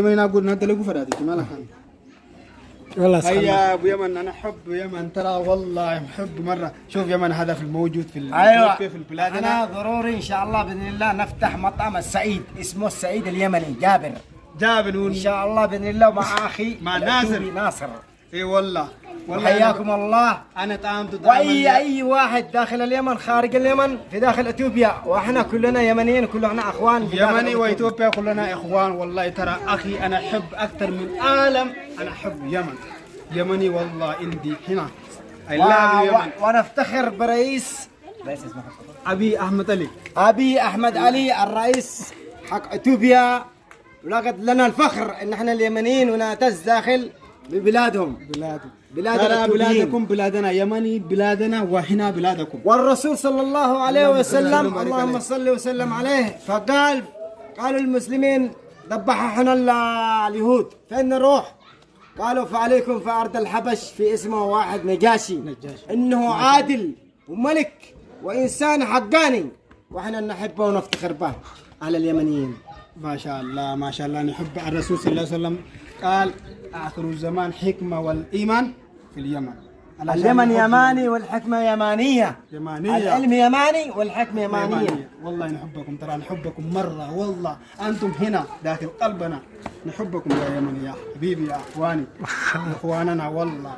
دائما اقول انت لقوا فرادتي ما لها والله هيا ابو يمن، انا احب يمن ترى والله، احب مره. شوف يمن هذا في الموجود في ايوه في البلاد. انا ضروري ان شاء الله باذن الله نفتح مطعم السعيد، اسمه السعيد اليمني جابر جابر ان شاء الله باذن الله، مع اخي مع ناصر. اي والله حياكم الله. انا طعمت واي واحد داخل اليمن خارج اليمن في داخل اثيوبيا، واحنا كلنا يمنيين، كلنا اخوان في يمني واثيوبيا كلنا اخوان. والله ترى اخي انا احب اكثر من عالم، انا احب يمن. يمني والله عندي هنا يمن. ونفتخر برئيس اسمه ابي احمد علي الرئيس حق اثيوبيا، ولقد لنا الفخر ان احنا اليمنيين ونعتز داخل ببلادهم. بلادكم بلادنا، يمني بلادنا وهنا بلادكم. والرسول صلى الله عليه وسلم اللهم صل وسلم عليه قالوا المسلمين ذبحنا اليهود فإن نروح؟ قالوا فعليكم في أرض الحبش في اسمه واحد نجاشي إنه عادل وملك وإنسان حقاني، وإحنا نحبه ونفتخر به على اليمنيين. ما شاء الله ما شاء الله. نحب الرسول صلى الله عليه وسلم قال آخر الزمان حكمة والإيمان في اليمن. اليمن يماني والحكمة يمانية. العلم يماني والحكمة يمانية. والله نحبكم، ترى نحبكم مرة والله. أنتم هنا داخل قلبنا، نحبكم يا يمن، يا حبيبي، يا أخواني، أخواننا والله.